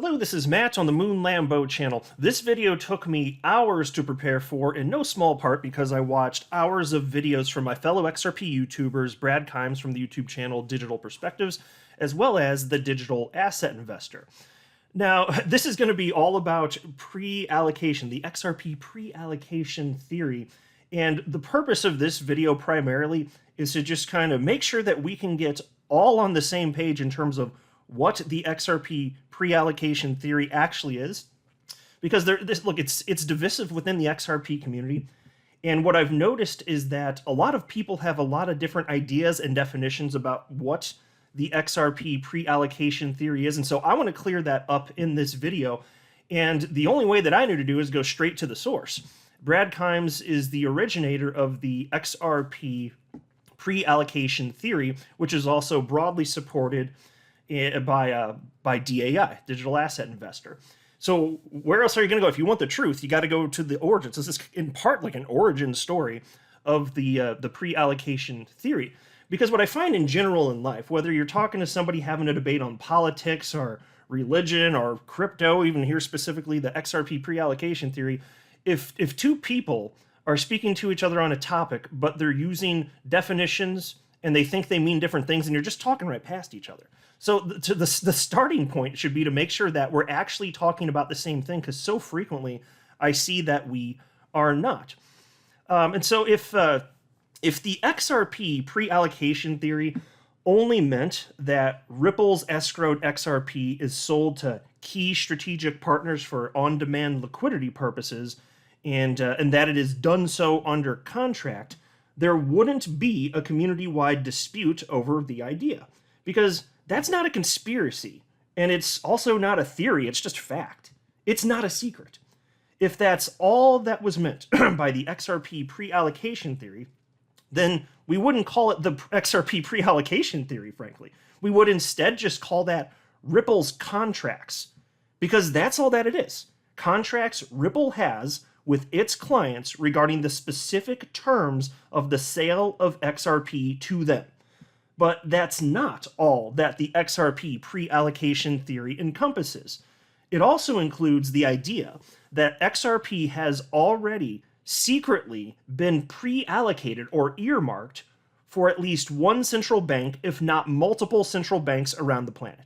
Hello, this is Matt on the Moon Lambo channel. This video took me hours to prepare for, in no small part because I watched hours of videos from my fellow XRP YouTubers, Brad Kimes from the YouTube channel Digital Perspectives, as well as the Digital Asset Investor. Now, this is going to be all about pre-allocation, the XRP pre-allocation theory. And the purpose of this video primarily is to just kind of make sure that we can get all on the same page in terms of what the XRP pre-allocation theory actually is. Because it's divisive within the XRP community. And what I've noticed is that a lot of people have a lot of different ideas and definitions about what the XRP pre-allocation theory is. And so I want to clear that up in this video. And the only way that I knew to do is go straight to the source. Brad Kimes is the originator of the XRP pre-allocation theory, which is also broadly supported by DAI, Digital Asset Investor. So where else are you going to go? If you want the truth, you got to go to the origins. This is in part like an origin story of the pre-allocation theory. Because what I find in general in life, whether you're talking to somebody having a debate on politics or religion or crypto, even here specifically the XRP pre-allocation theory, if two people are speaking to each other on a topic, but they're using definitions and they think they mean different things, and you're just talking right past each other. So the starting point should be to make sure that we're actually talking about the same thing, because so frequently I see that we are not. And so if the XRP pre-allocation theory only meant that Ripple's Escrowed XRP is sold to key strategic partners for on-demand liquidity purposes, and that it is done so under contract, there wouldn't be a community-wide dispute over the idea. Because that's not a conspiracy, and it's also not a theory, it's just fact. It's not a secret. If that's all that was meant by the XRP pre-allocation theory, then we wouldn't call it the XRP pre-allocation theory, frankly. We would instead just call that Ripple's contracts, because that's all that it is. Contracts Ripple has with its clients regarding the specific terms of the sale of XRP to them. But that's not all that the XRP pre-allocation theory encompasses. It also includes the idea that XRP has already secretly been pre-allocated or earmarked for at least one central bank, if not multiple central banks around the planet.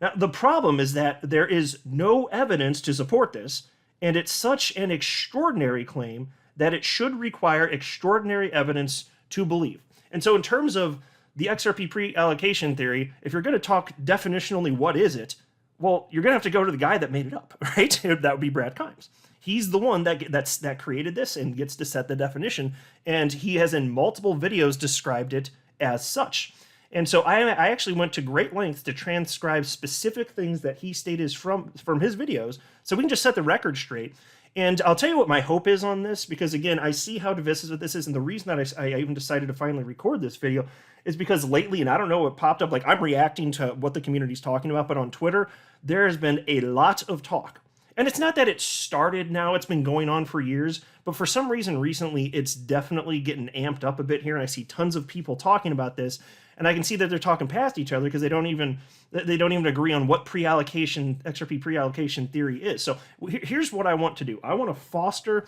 Now, the problem is that there is no evidence to support this, and it's such an extraordinary claim that it should require extraordinary evidence to believe. And so in terms of the XRP pre-allocation theory, if you're going to talk definitionally what is it, well, you're going to have to go to the guy that made it up, right? That would be Brad Kimes. He's the one that created this and gets to set the definition, and he has in multiple videos described it as such. And so I actually went to great lengths to transcribe specific things that he stated from his videos, so we can just set the record straight. And I'll tell you what my hope is on this, because again, I see how divisive this is, and the reason that I even decided to finally record this video is because lately, and I don't know what popped up, like I'm reacting to what the community's talking about, but on Twitter, there has been a lot of talk. And it's not that it started now, it's been going on for years, but for some reason recently, it's definitely getting amped up a bit here, and I see tons of people talking about this, and I can see that they're talking past each other because they don't even agree on what XRP pre-allocation theory is. So here's what I want to do. I want to foster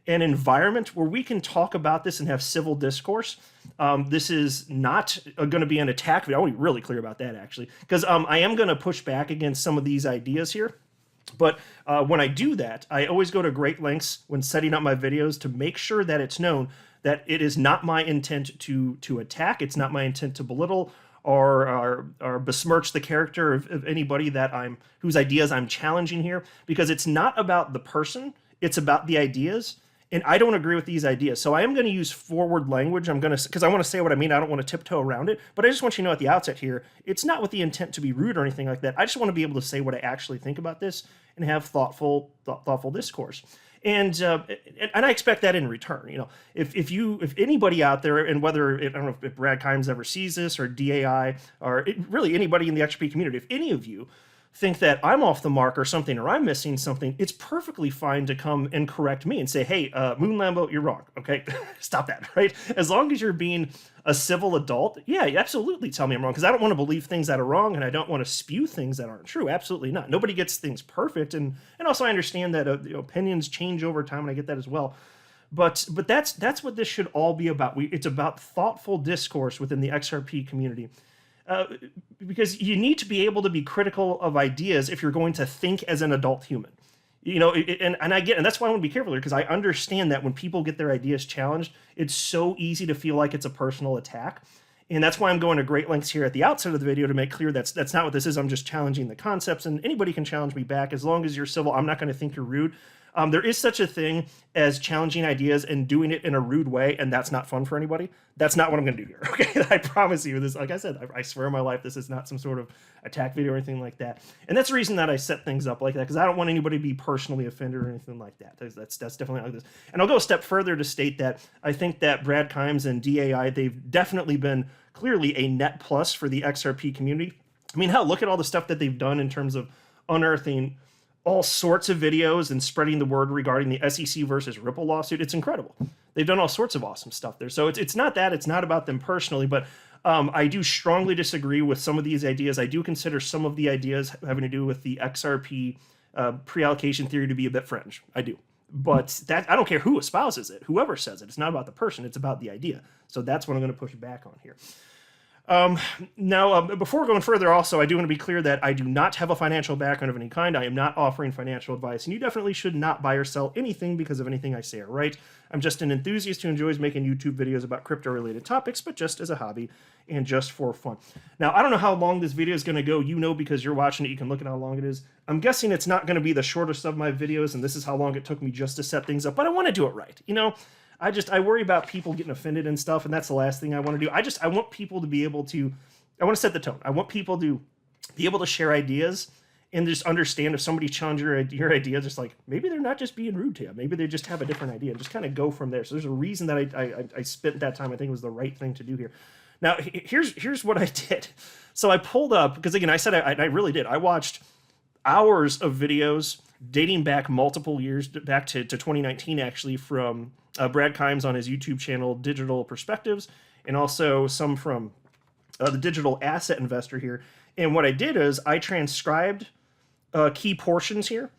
an environment where we can talk about this and have civil discourse. This is not going to be an attack video. I want to be really clear about that, actually, because I am going to push back against some of these ideas here. But when I do that, I always go to great lengths when setting up my videos to make sure that it's known that it is not my intent to attack. It's not my intent to belittle or besmirch the character of anybody whose ideas I'm challenging here, because it's not about the person, it's about the ideas. And I don't agree with these ideas. So I am going to use forward language. Because I want to say what I mean. I don't want to tiptoe around it. But I just want you to know at the outset here, it's not with the intent to be rude or anything like that. I just want to be able to say what I actually think about this and have thoughtful discourse. And I expect that in return. You know, if anybody out there, and whether I don't know if Brad Kimes ever sees this, or DAI, or really anybody in the XRP community, if any of you think that I'm off the mark or something, or I'm missing something, it's perfectly fine to come and correct me and say, hey, Moon Lambo, you're wrong. Okay, stop that, right? As long as you're being a civil adult, yeah, you absolutely tell me I'm wrong, because I don't want to believe things that are wrong, and I don't want to spew things that aren't true. Absolutely not. Nobody gets things perfect, and also I understand that opinions change over time, and I get that as well. But that's what this should all be about. It's about thoughtful discourse within the XRP community. Because you need to be able to be critical of ideas if you're going to think as an adult human. And I get, and that's why I want to be careful here, because I understand that when people get their ideas challenged, it's so easy to feel like it's a personal attack. And that's why I'm going to great lengths here at the outset of the video to make clear that's not what this is. I'm just challenging the concepts, and anybody can challenge me back as long as you're civil. I'm not going to think you're rude. There is such a thing as challenging ideas and doing it in a rude way, and that's not fun for anybody. That's not what I'm going to do here, okay? I promise you this. Like I said, I swear on my life, this is not some sort of attack video or anything like that. And that's the reason that I set things up like that, because I don't want anybody to be personally offended or anything like that. That's definitely not like this. And I'll go a step further to state that I think that Brad Kimes and DAI, they've definitely been clearly a net plus for the XRP community. I mean, hell, look at all the stuff that they've done in terms of unearthing all sorts of videos and spreading the word regarding the SEC versus Ripple lawsuit. It's incredible. They've done all sorts of awesome stuff there. So it's not that. It's not about them personally, but I do strongly disagree with some of these ideas. I do consider some of the ideas having to do with the XRP pre-allocation theory to be a bit fringe. I do. But that I don't care who espouses it, whoever says it. It's not about the person. It's about the idea. So that's what I'm going to push back on here. Now, before going further, also, I do want to be clear that I do not have a financial background of any kind. I am not offering financial advice, and you definitely should not buy or sell anything because of anything I say or write. I'm just an enthusiast who enjoys making YouTube videos about crypto-related topics, but just as a hobby and just for fun. Now, I don't know how long this video is going to go. You know, because you're watching it, you can look at how long it is. I'm guessing it's not going to be the shortest of my videos, and this is how long it took me just to set things up, but I want to do it right. You know, I worry about people getting offended and stuff, and that's the last thing I want to do. I want people to be able to, I want to set the tone. I want people to be able to share ideas and just understand if somebody challenges your idea, just like, maybe they're not just being rude to you. Maybe they just have a different idea, and just kind of go from there. So there's a reason that I spent that time. I think it was the right thing to do here. Now, here's what I did. So I pulled up, because again, I said I really did. I watched hours of videos dating back multiple years, back to 2019, actually, from Brad Kimes on his YouTube channel, Digital Perspectives, and also some from the Digital Asset Investor here. And what I did is I transcribed key portions here,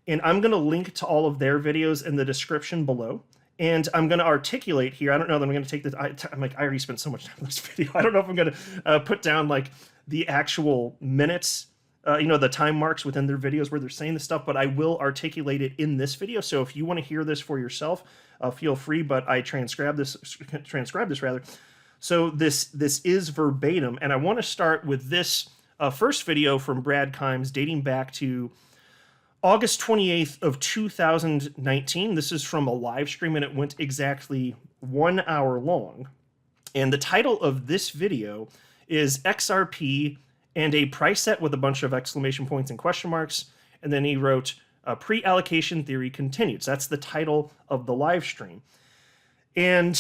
and I'm going to link to all of their videos in the description below. And I'm going to articulate here. I don't know that I'm going to take this. I'm like, I already spent so much time on this video. I don't know if I'm going to put down like the actual minutes, the time marks within their videos where they're saying this stuff, but I will articulate it in this video. So if you want to hear this for yourself, feel free, but I transcribed this rather. So this is verbatim, and I want to start with this first video from Brad Kimes dating back to August 28th of 2019. This is from a live stream, and it went exactly 1 hour long. And the title of this video is XRP and a price set with a bunch of exclamation points and question marks. And then he wrote, Pre-Allocation Theory Continued. So that's the title of the live stream. And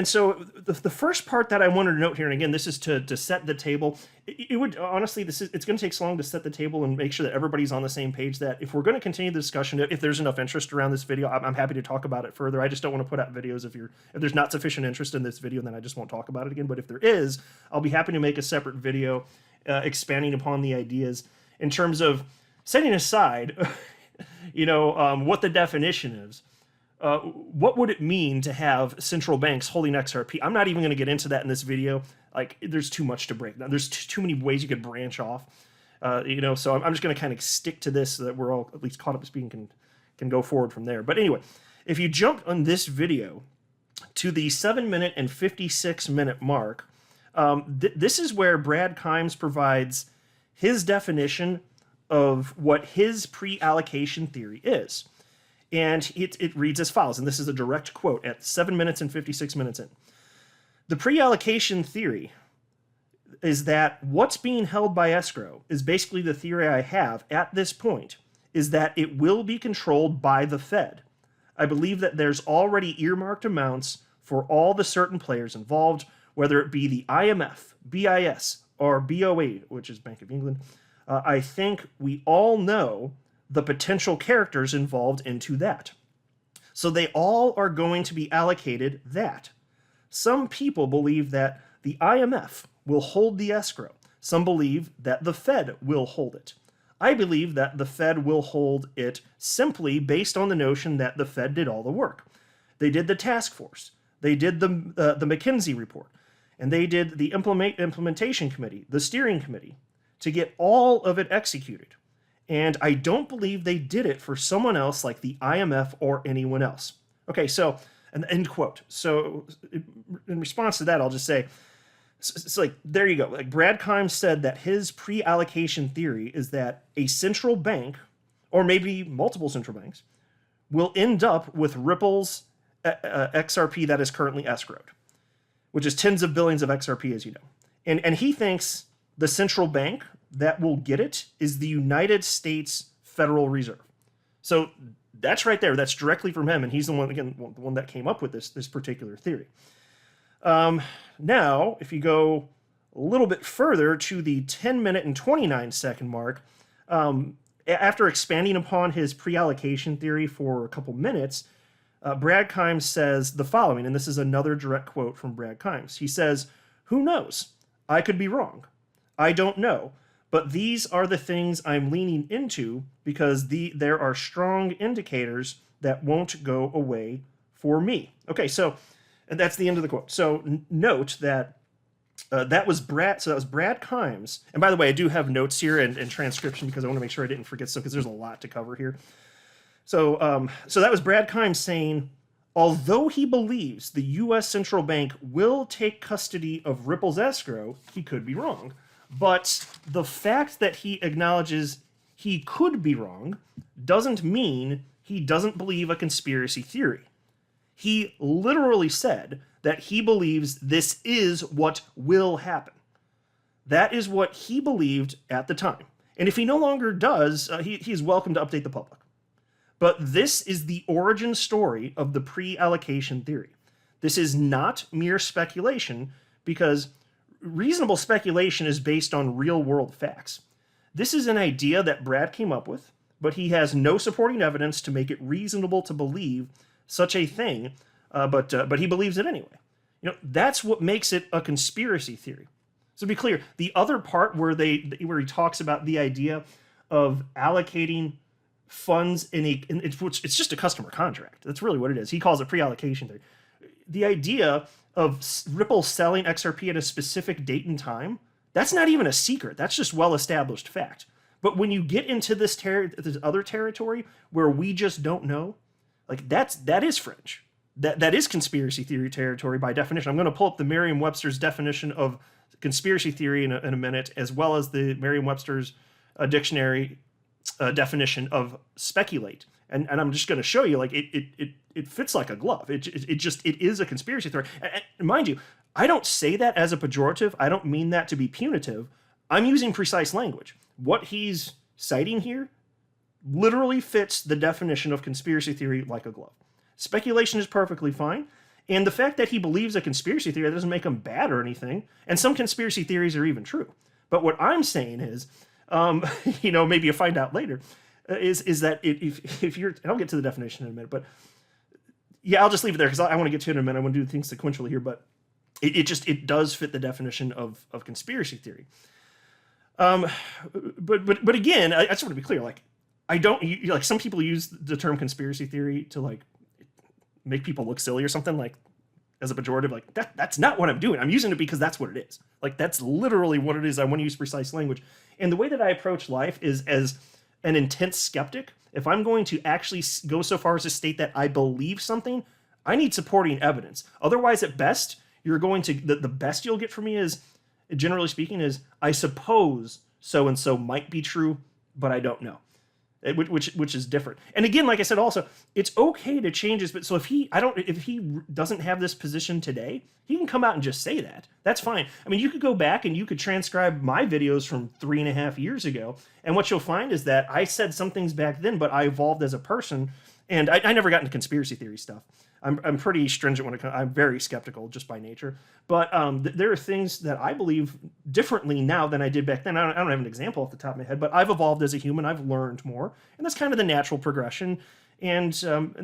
so the first part that I wanted to note here, and again, this is to set the table. It would, honestly, it's going to take so long to set the table and make sure that everybody's on the same page, that if we're going to continue the discussion, if there's enough interest around this video, I'm happy to talk about it further. I just don't want to put out videos if there's not sufficient interest in this video, then I just won't talk about it again. But if there is, I'll be happy to make a separate video expanding upon the ideas in terms of setting aside, what the definition is. What would it mean to have central banks holding XRP? I'm not even going to get into that in this video. Like, there's too much to break down. There's too many ways you could branch off. So I'm just going to kind of stick to this so that we're all at least caught up to speed and can go forward from there. But anyway, if you jump on this video to the 7-minute and 56-minute mark, this is where Brad Kimes provides his definition of what his pre-allocation theory is. And it reads as follows, and this is a direct quote at 7 minutes and 56 minutes in. The pre-allocation theory is that what's being held by escrow is basically the theory I have at this point, is that it will be controlled by the Fed. I believe that there's already earmarked amounts for all the certain players involved, whether it be the IMF, BIS, or BOE, which is Bank of England, I think we all know the potential characters involved into that. So they all are going to be allocated that. Some people believe that the IMF will hold the escrow. Some believe that the Fed will hold it. I believe that the Fed will hold it simply based on the notion that the Fed did all the work. They did the task force. They did the McKinsey report. And they did the implementation committee, the steering committee, to get all of it executed. And I don't believe they did it for someone else like the IMF or anyone else. Okay, so, and end quote. So in response to that, I'll just say, it's like, there you go. Like Brad Kimes said that his pre-allocation theory is that a central bank, or maybe multiple central banks, will end up with Ripple's XRP that is currently escrowed, which is tens of billions of XRP, as you know. And he thinks the central bank that will get it is the United States Federal Reserve. So that's right there. That's directly from him, and he's the one, again, the one that came up with this particular theory. Now, if you go a little bit further to the 10-minute and 29-second mark, after expanding upon his pre-allocation theory for a couple minutes, Brad Kimes says the following, and this is another direct quote from Brad Kimes. He says, "Who knows? I could be wrong. I don't know. But these are the things I'm leaning into because there are strong indicators that won't go away for me." Okay, so and that's the end of the quote. So note that that was Brad Kimes. And by the way, I do have notes here and transcription because I want to make sure I didn't forget stuff because there's a lot to cover here. So so that was Brad Kimes saying, although he believes the U.S. Central Bank will take custody of Ripple's escrow, he could be wrong. But the fact that he acknowledges he could be wrong doesn't mean he doesn't believe a conspiracy theory. He literally said that he believes this is what will happen. That is what he believed at the time. And if he no longer does, he's welcome to update the public. But this is the origin story of the pre-allocation theory. This is not mere speculation because reasonable speculation is based on real-world facts. This is an idea that Brad came up with, but he has no supporting evidence to make it reasonable to believe such a thing, but he believes it anyway. You know, that's what makes it a conspiracy theory. So to be clear, the other part where he talks about the idea of allocating funds it's just a customer contract. That's really what it is. He calls it pre-allocation theory. The idea of Ripple selling XRP at a specific date and time, that's not even a secret. That's just well-established fact. But when you get into this other territory where we just don't know, like that is fringe. That is conspiracy theory territory by definition. I'm going to pull up the Merriam-Webster's definition of conspiracy theory in a minute, as well as the Merriam-Webster's dictionary definition of speculate. And I'm just going to show you, like, it fits like a glove. It is a conspiracy theory. And mind you, I don't say that as a pejorative. I don't mean that to be punitive. I'm using precise language. What he's citing here literally fits the definition of conspiracy theory like a glove. Speculation is perfectly fine. And the fact that he believes a conspiracy theory doesn't make him bad or anything. And some conspiracy theories are even true. But what I'm saying is, maybe you'll find out later, is that if you're, and I'll get to the definition in a minute, but yeah, I'll just leave it there because I want to get to it in a minute. I want to do things sequentially here, but it does fit the definition of conspiracy theory. But again, I just want to be clear. Like, I don't like some people use the term conspiracy theory to like make people look silly or something, like as a pejorative. Like that's not what I'm doing. I'm using it because that's what it is. Like that's literally what it is. I want to use precise language. And the way that I approach life is as an intense skeptic. If I'm going to actually go so far as to state that I believe something, I need supporting evidence. Otherwise, at best, you're going to the best you'll get from me is, generally speaking, is I suppose so and so might be true, but I don't know. Which is different. And again, like I said, also, it's okay to change this. But so if he doesn't have this position today, he can come out and just say that. That's fine. I mean, you could go back and you could transcribe my videos from 3.5 years ago, and what you'll find is that I said some things back then, but I evolved as a person, and I never got into conspiracy theory stuff. I'm pretty stringent when it comes. I'm very skeptical just by nature. But there are things that I believe differently now than I did back then. I don't have an example off the top of my head, but I've evolved as a human. I've learned more, and that's kind of the natural progression. And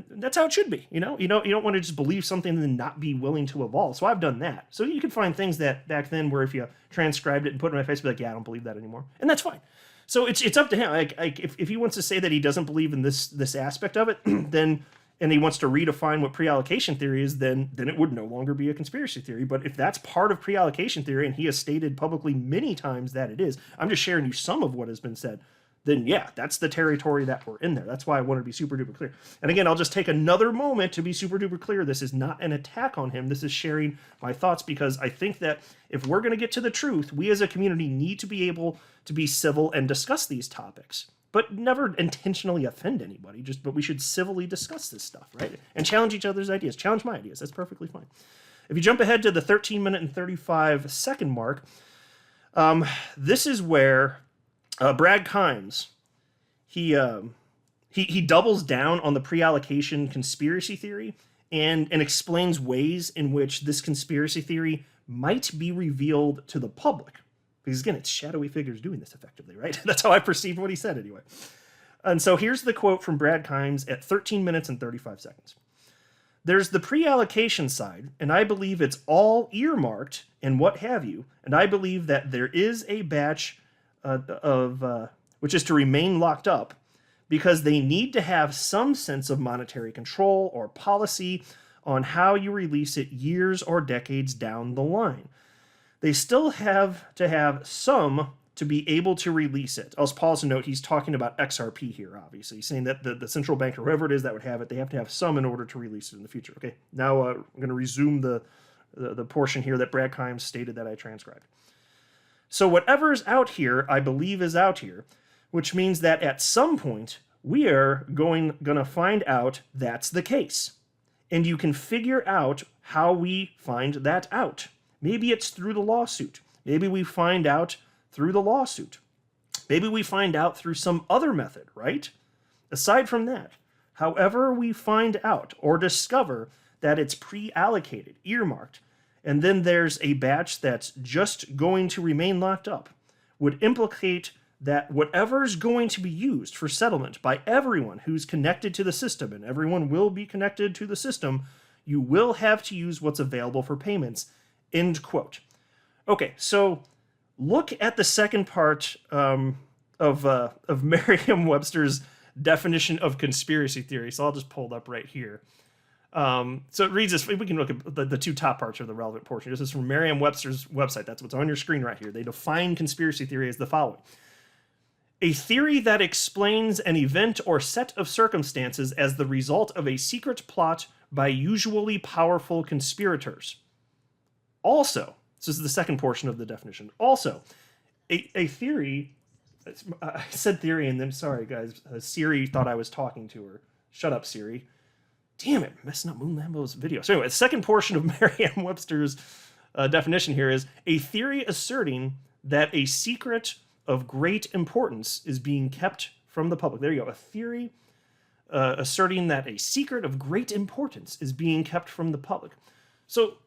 that's how it should be. You don't want to just believe something and then not be willing to evolve. So I've done that. So you can find things that back then where if you transcribed it and put it in my face, be like, yeah, I don't believe that anymore, and that's fine. So it's up to him. If he wants to say that he doesn't believe in this aspect of it, then and he wants to redefine what pre-allocation theory is, then it would no longer be a conspiracy theory. But if that's part of pre-allocation theory, and he has stated publicly many times that it is, I'm just sharing you some of what has been said, then yeah, that's the territory that we're in there. That's why I want to be super duper clear. And again, I'll just take another moment to be super duper clear. This is not an attack on him. This is sharing my thoughts, because I think that if we're going to get to the truth, we as a community need to be able to be civil and discuss these topics, but never intentionally offend anybody. But we should civilly discuss this stuff, right? And challenge each other's ideas. Challenge my ideas. That's perfectly fine. If you jump ahead to the 13-minute and 35-second mark, this is where Brad Kimes, he doubles down on the pre-allocation conspiracy theory and explains ways in which this conspiracy theory might be revealed to the public. Because again, it's shadowy figures doing this effectively, right? That's how I perceived what he said anyway. And so here's the quote from Brad Kimes at 13 minutes and 35 seconds. There's the pre-allocation side, and I believe it's all earmarked and what have you, and I believe that there is a batch which is to remain locked up because they need to have some sense of monetary control or policy on how you release it years or decades down the line. They still have to have some to be able to release it. I'll pause to note he's talking about XRP here, obviously. He's saying that the central bank or whoever it is that would have it, they have to have some in order to release it in the future. Okay, now I'm going to resume the portion here that Brad Kimes stated that I transcribed. So whatever's out here, I believe is out here, which means that at some point we are going to find out that's the case. And you can figure out how we find that out. Maybe it's through the lawsuit. Maybe we find out through the lawsuit. Maybe we find out through some other method, right? Aside from that, however we find out or discover that it's pre-allocated, earmarked, and then there's a batch that's just going to remain locked up, would implicate that whatever's going to be used for settlement by everyone who's connected to the system, and everyone will be connected to the system, you will have to use what's available for payments. End quote. Okay, so look at the second part of Merriam-Webster's definition of conspiracy theory. So I'll just pull it up right here. So it reads this. We can look at the two top parts of the relevant portion. This is from Merriam-Webster's website. That's what's on your screen right here. They define conspiracy theory as the following: a theory that explains an event or set of circumstances as the result of a secret plot by usually powerful conspirators. Also, this is the second portion of the definition. Also, a theory, I said theory and then, sorry guys, Siri thought I was talking to her. Shut up, Siri. Damn it, messing up Moon Lambo's video. So anyway, the second portion of Merriam-Webster's definition here is a theory asserting that a secret of great importance is being kept from the public. There you go, a theory asserting that a secret of great importance is being kept from the public. So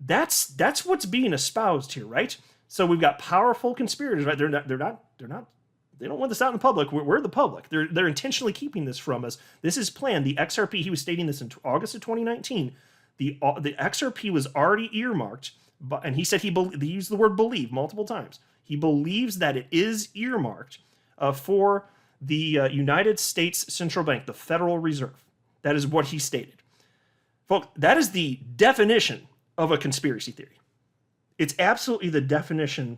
that's what's being espoused here, right? So we've got powerful conspirators, right? They don't want this out in the public. We're the public. They're intentionally keeping this from us. This is planned. The XRP, he was stating this in August of 2019. The XRP was already earmarked, and he said he used the word believe multiple times. He believes that it is earmarked for the United States Central Bank, the Federal Reserve. That is what he stated. Folks, that is the definition of a conspiracy theory. It's absolutely the definition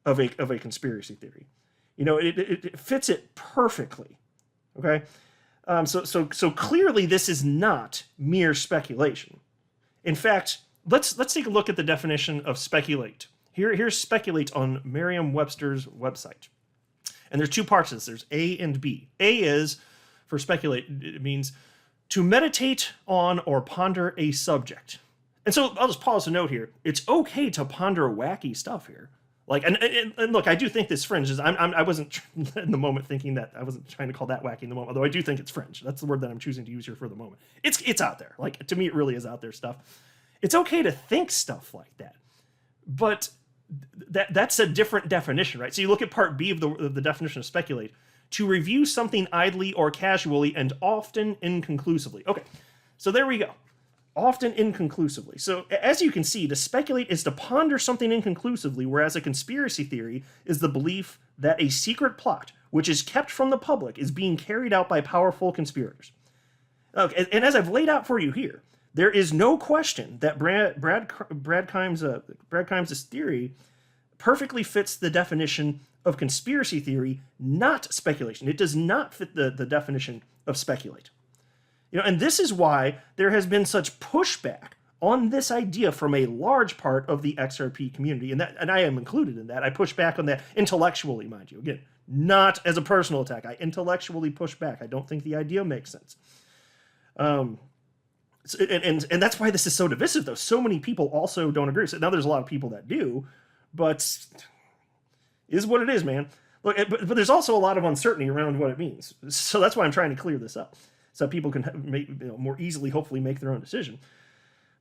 of a conspiracy theory. You know, it fits it perfectly. Okay, so clearly this is not mere speculation. In fact, let's take a look at the definition of speculate. Here's speculate on Merriam-Webster's website, and there's two parts of this. There's A and B. A is for speculate. It means to meditate on or ponder a subject. And so I'll just pause a note here. It's okay to ponder wacky stuff here. Like, and look, I do think this fringe is. I wasn't in the moment thinking that. I wasn't trying to call that wacky in the moment. Although I do think it's fringe. That's the word that I'm choosing to use here for the moment. It's out there. Like, to me, it really is out there stuff. It's okay to think stuff like that, but that's a different definition, right? So you look at part B of the definition of speculate: to review something idly or casually and often inconclusively. Okay, so there we go. Often inconclusively. So as you can see, to speculate is to ponder something inconclusively, whereas a conspiracy theory is the belief that a secret plot, which is kept from the public, is being carried out by powerful conspirators. Okay, and as I've laid out for you here, there is no question that Brad Kimes' theory perfectly fits the definition of conspiracy theory, not speculation. It does not fit the definition of speculate. And this is why there has been such pushback on this idea from a large part of the XRP community, and I am included in that. I push back on that intellectually, mind you. Again, not as a personal attack. I intellectually push back. I don't think the idea makes sense. And that's why this is so divisive, though. So many people also don't agree. So now there's a lot of people that do, but is what it is, man. Look, but there's also a lot of uncertainty around what it means. So that's why I'm trying to clear this up, so people can more easily, hopefully, make their own decision.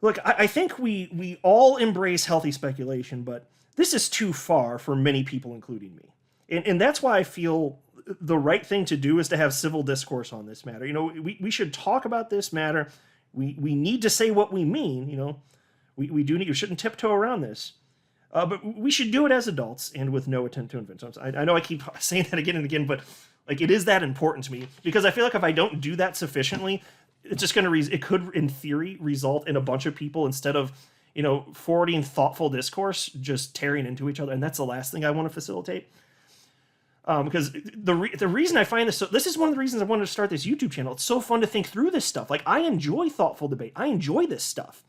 Look, I think we all embrace healthy speculation, but this is too far for many people, including me. And that's why I feel the right thing to do is to have civil discourse on this matter. We should talk about this matter. We need to say what we mean. We shouldn't tiptoe around this. But we should do it as adults and with no intent to invent. I know I keep saying that again and again, but like, it is that important to me, because I feel like if I don't do that sufficiently, it's just going to it could, in theory, result in a bunch of people, instead of forwarding thoughtful discourse, just tearing into each other, and that's the last thing I want to facilitate. Because the reason I find this is one of the reasons I wanted to start this YouTube channel. It's so fun to think through this stuff. Like, I enjoy thoughtful debate. I enjoy this stuff.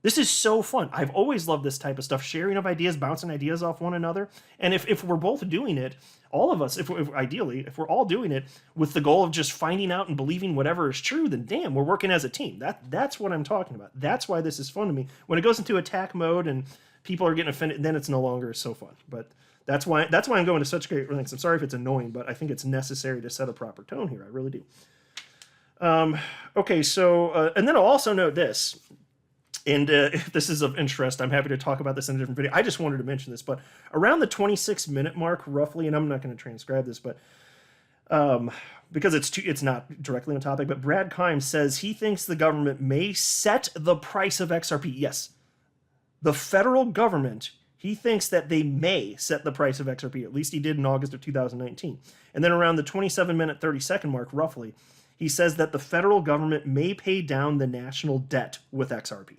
This is so fun. I've always loved this type of stuff, sharing of ideas, bouncing ideas off one another. And if we're both doing it, all of us, if we're all doing it with the goal of just finding out and believing whatever is true, then damn, we're working as a team. That's what I'm talking about. That's why this is fun to me. When it goes into attack mode and people are getting offended, then it's no longer so fun. But that's why I'm going to such great lengths. I'm sorry if it's annoying, but I think it's necessary to set a proper tone here. I really do. Okay, so and then I'll also note this. And if this is of interest, I'm happy to talk about this in a different video. I just wanted to mention this, but around the 26-minute mark, roughly, and I'm not going to transcribe this, but because it's not directly on topic, but Brad Kimes says he thinks the government may set the price of XRP. Yes, the federal government, he thinks that they may set the price of XRP. At least he did in August of 2019. And then around the 27-minute, 30-second mark, roughly, he says that the federal government may pay down the national debt with XRP.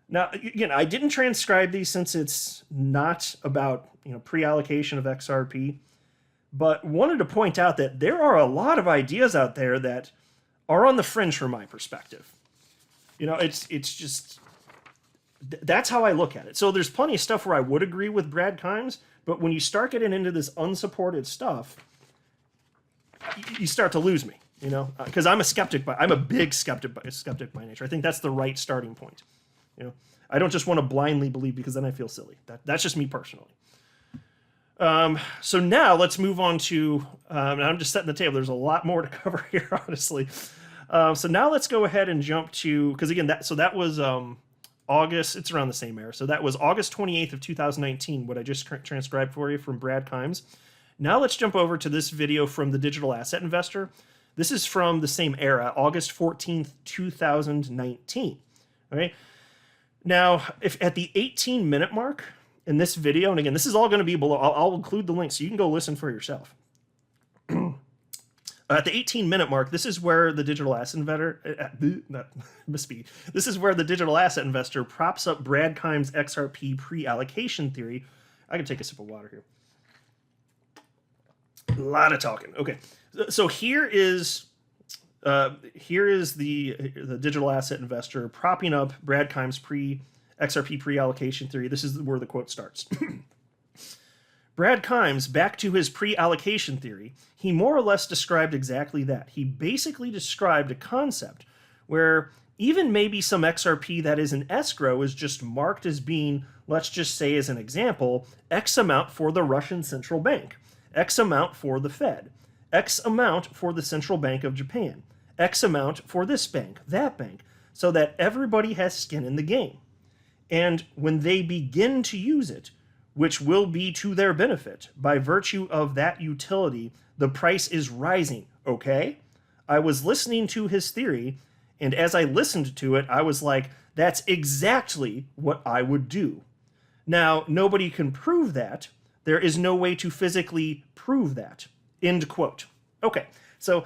Now, again, I didn't transcribe these since it's not about pre-allocation of XRP, but wanted to point out that there are a lot of ideas out there that are on the fringe from my perspective. It's just, that's how I look at it. So there's plenty of stuff where I would agree with Brad Kimes, but when you start getting into this unsupported stuff, you start to lose me, because I'm a big skeptic by nature. I think that's the right starting point. I don't just want to blindly believe, because then I feel silly. That's just me personally. So now let's move on to, and I'm just setting the table. There's a lot more to cover here, honestly. So now let's go ahead and jump to, because again, that was August, it's around the same era. So that was August 28th of 2019, what I just transcribed for you from Brad Kimes. Now let's jump over to this video from the Digital Asset Investor. This is from the same era, August 14th, 2019. All right. Now, if at the 18-minute mark in this video, and again, this is all going to be below, I'll include the link so you can go listen for yourself. At the 18-minute mark, this is where the digital asset investor, this is where the digital asset investor props up Brad Kimes' Xrp Pre-Allocation Theory. I can take a sip of water here. A lot of talking. Okay, so here is the digital asset investor propping up Brad Kimes' Xrp Pre-Allocation Theory. This is where the quote starts. Brad Kimes, back to his pre-allocation theory, he more or less described exactly that. He basically described a concept where even maybe some XRP that is in escrow is just marked as being let's just say as an example, X amount for the Russian central bank, X amount for the Fed, X amount for the Central Bank of Japan, X amount for this bank, that bank, so that everybody has skin in the game. And when they begin to use it, which will be to their benefit, by virtue of that utility, the price is rising, okay? I was listening to his theory, and as I listened to it, I was like, that's exactly what I would do. Now, nobody can prove that. There is no way to physically prove that. End quote. Okay, so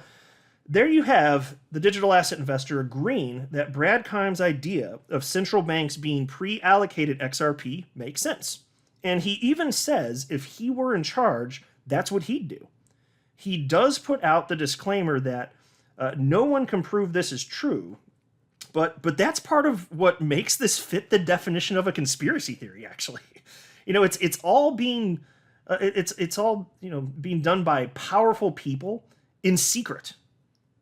there you have the digital asset investor agreeing that Brad Keim's idea of central banks being pre-allocated XRP makes sense. And he even says if he were in charge, that's what he'd do. He does put out the disclaimer that no one can prove this is true, but that's part of what makes this fit the definition of a conspiracy theory, actually. It's all being it's all being done by powerful people in secret.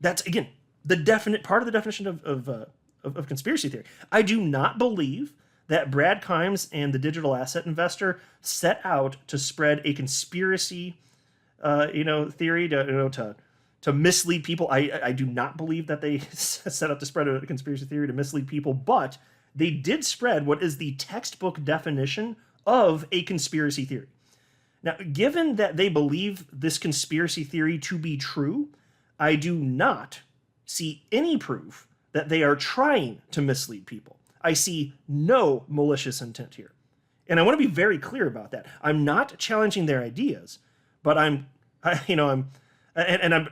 That's, again, the definite part of the definition of conspiracy theory. I do not believe that Brad Keim and the digital asset investor set out to spread a conspiracy, theory to mislead people. I do not believe that they set out to spread a conspiracy theory to mislead people, but they did spread what is the textbook definition of a conspiracy theory. Now, given that they believe this conspiracy theory to be true, I do not see any proof that they are trying to mislead people. I see no malicious intent here. And I want to be very clear about that. I'm not challenging their ideas, but I'm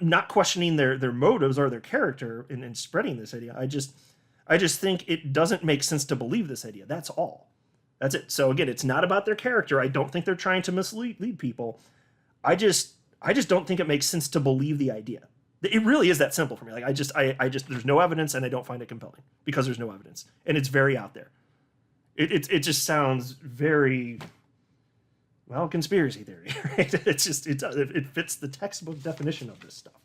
not questioning their motives or their character in spreading this idea. I just think it doesn't make sense to believe this idea. That's all. That's it. So again, it's not about their character. I don't think they're trying to mislead people. I just don't think it makes sense to believe the idea. It really is that simple for me. Like I just there's no evidence, and I don't find it compelling because there's no evidence, and it's very out there. It just sounds very, well, conspiracy theory, right? It fits the textbook definition of this stuff.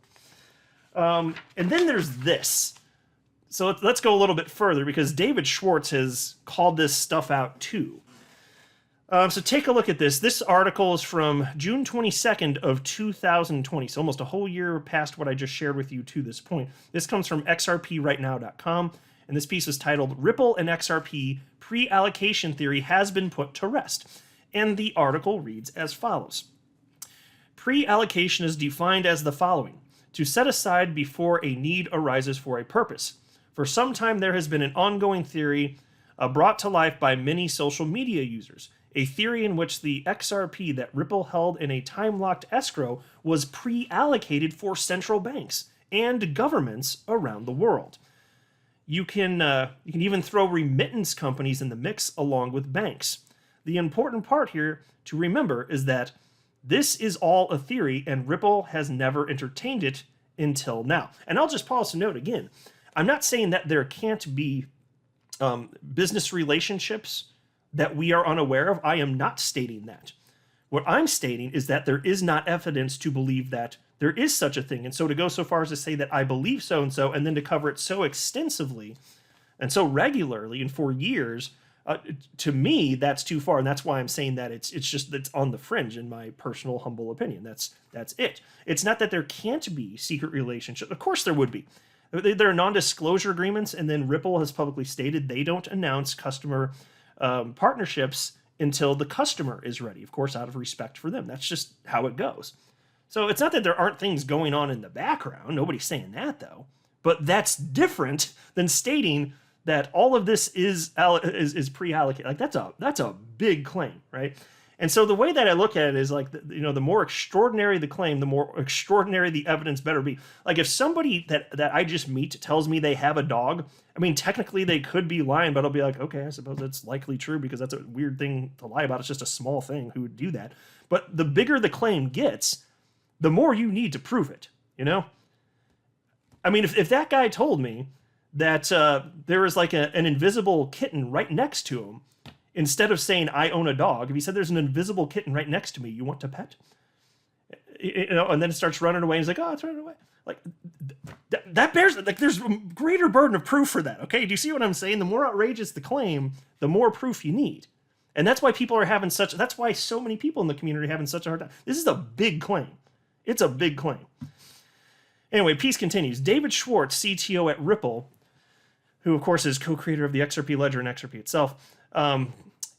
And then there's this. So let's go a little bit further, because David Schwartz has called this stuff out too. So take a look at this. This article is from June 22nd of 2020, so almost a whole year past what I just shared with you to this point. This comes from xrprightnow.com, and this piece is titled "Ripple and XRP Pre-Allocation Theory Has Been Put to Rest." And the article reads as follows. Pre-allocation is defined as the following: to set aside before a need arises for a purpose. For some time, there has been an ongoing theory brought to life by many social media users, a theory in which the XRP that Ripple held in a time-locked escrow was pre-allocated for central banks and governments around the world. You can even throw remittance companies in the mix along with banks. The important part here to remember is that this is all a theory, and Ripple has never entertained it until now. And I'll just pause to note again, I'm not saying that there can't be business relationships that we are unaware of. I am not stating that. What I'm stating is that there is not evidence to believe that there is such a thing. And so to go so far as to say that I believe so-and-so, and then to cover it so extensively and so regularly and for years, to me, that's too far. And that's why I'm saying that it's on the fringe, in my personal, humble opinion. That's it. It's not that there can't be secret relationships. Of course there would be. There are non-disclosure agreements, and then Ripple has publicly stated they don't announce customer partnerships until the customer is ready, of course, out of respect for them. That's just how it goes. So it's not that there aren't things going on in the background. Nobody's saying that, though. But that's different than stating that all of this is pre-allocated. Like that's a big claim, right? And so the way that I look at it is like, the more extraordinary the claim, the more extraordinary the evidence better be. Like if somebody that I just meet tells me they have a dog, I mean, technically they could be lying, but I'll be like, okay, I suppose that's likely true because that's a weird thing to lie about. It's just a small thing. Who would do that? But the bigger the claim gets, the more you need to prove it, I mean, if that guy told me that there was like an invisible kitten right next to him, instead of saying, I own a dog, if he said there's an invisible kitten right next to me, you want to pet? And then it starts running away, and he's like, oh, it's running away. Like, that bears, like, there's a greater burden of proof for that, okay? Do you see what I'm saying? The more outrageous the claim, the more proof you need. And that's why people are having such, that's why so many people in the community are having such a hard time. This is a big claim. It's a big claim. Anyway, piece continues. David Schwartz, CTO at Ripple, who of course is co-creator of the Xrp ledger and Xrp itself,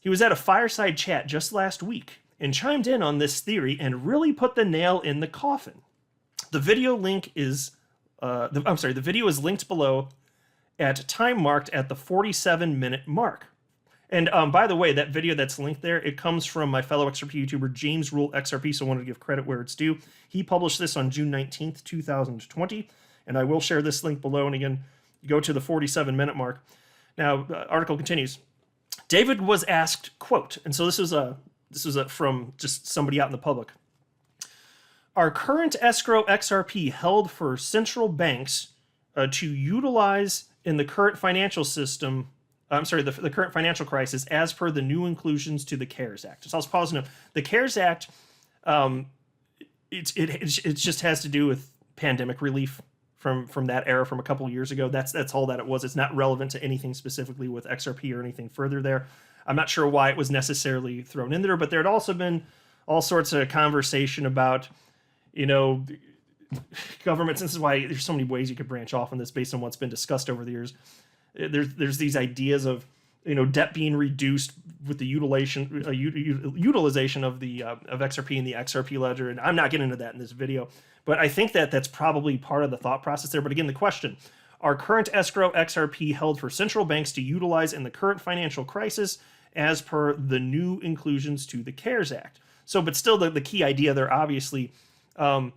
he was at a fireside chat just last week and chimed in on this theory and really put the nail in the coffin. The video link is, the video is linked below at time marked at the 47-minute mark. And by the way, that video that's linked there, it comes from my fellow Xrp YouTuber, James Rule XRP, so I wanted to give credit where it's due. He published this on June 19th, 2020, and I will share this link below. And again, go to the 47-minute mark. Now, the article continues. David was asked, quote, and so this was from just somebody out in the public. Are current escrow XRP held for central banks to utilize in the current financial system, the current financial crisis as per the new inclusions to the CARES Act? So I'll pause and note. The CARES Act, it just has to do with pandemic relief from that era from a couple of years ago. That's all that it was. It's not relevant to anything specifically with XRP or anything further there. I'm not sure why it was necessarily thrown in there, but there had also been all sorts of conversation about, you know, governments. This is why there's so many ways you could branch off on this based on what's been discussed over the years. There's these ideas of, you know, debt being reduced with the utilization of the of XRP and the Xrp ledger, and I'm not getting into that in this video, but I think that that's probably part of the thought process there. But again, the question: are current escrow XRP held for central banks to utilize in the current financial crisis as per the new inclusions to the CARES Act? So, but still, the key idea there, obviously, you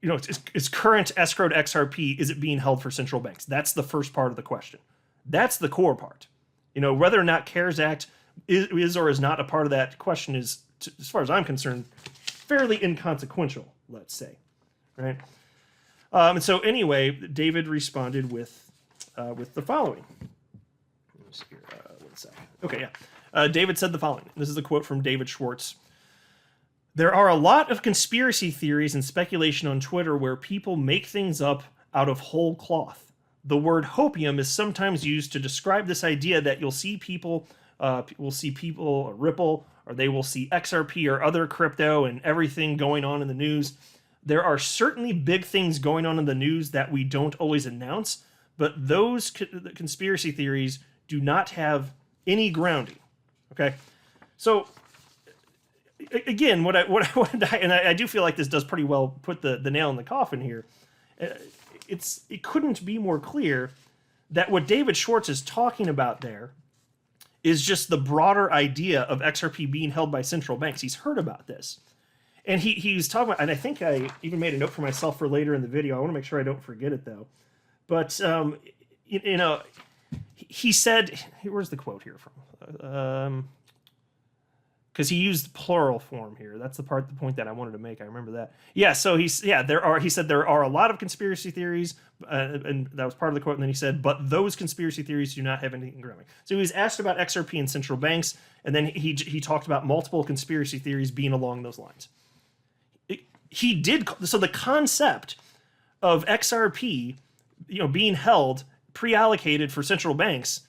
know, is current escrowed XRP, is it being held for central banks? That's the first part of the question. That's the core part. You know, whether or not CARES Act is or is not a part of that question is, as far as I'm concerned, fairly inconsequential, let's say, right? And so anyway, David responded with the following. Let me see here, 1 second. Okay, yeah. David said the following. This is a quote from David Schwartz. There are a lot of conspiracy theories and speculation on Twitter where people make things up out of whole cloth. The word hopium is sometimes used to describe this idea that you'll see people, Ripple, or they will see XRP or other crypto and everything going on in the news. There are certainly big things going on in the news that we don't always announce, but those conspiracy theories do not have any grounding. Okay, so again, what I wanted to, and I do feel like this does pretty well put the nail in the coffin here. It couldn't be more clear that what David Schwartz is talking about there is just the broader idea of XRP being held by central banks. He's heard about this. And he's talking about, and I think I even made a note for myself for later in the video. I want to make sure I don't forget it, though. But, you know, he said, where's the quote here from? Because he used plural form here. That's the point that I wanted to make. I remember that. Yeah, so he said there are a lot of conspiracy theories, and that was part of the quote. And then he said, but those conspiracy theories do not have anything grounding. So he was asked about XRP and central banks, and then he talked about multiple conspiracy theories being along those lines. So the concept of XRP, you know, being held pre-allocated for central banks,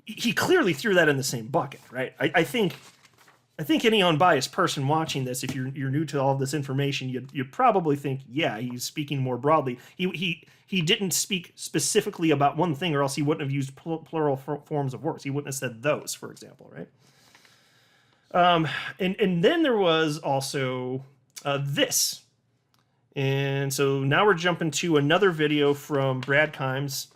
he clearly threw that in the same bucket, right? I think any unbiased person watching this, if you're new to all of this information, you'd probably think, yeah, he's speaking more broadly. He didn't speak specifically about one thing, or else he wouldn't have used plural forms of words. He wouldn't have said those, for example, right? And then there was also this. And so now we're jumping to another video from Brad Kimes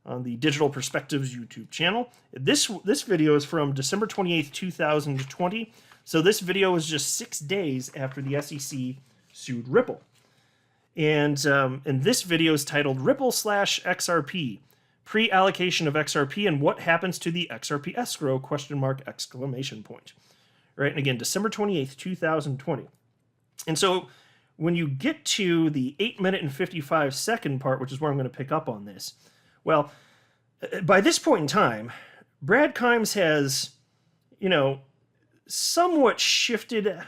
on the Digital Perspectives YouTube channel. This video is from December 28th, 2020. So this video was just 6 days after the SEC sued Ripple. And this video is titled Ripple/XRP, Pre-Allocation of XRP and What Happens to the XRP Escrow, ? Right, and again, December 28th, 2020. And so when you get to the 8-minute and 55-second part, which is where I'm going to pick up on this, well, by this point in time, Brad Kimes has, you know, somewhat shifted,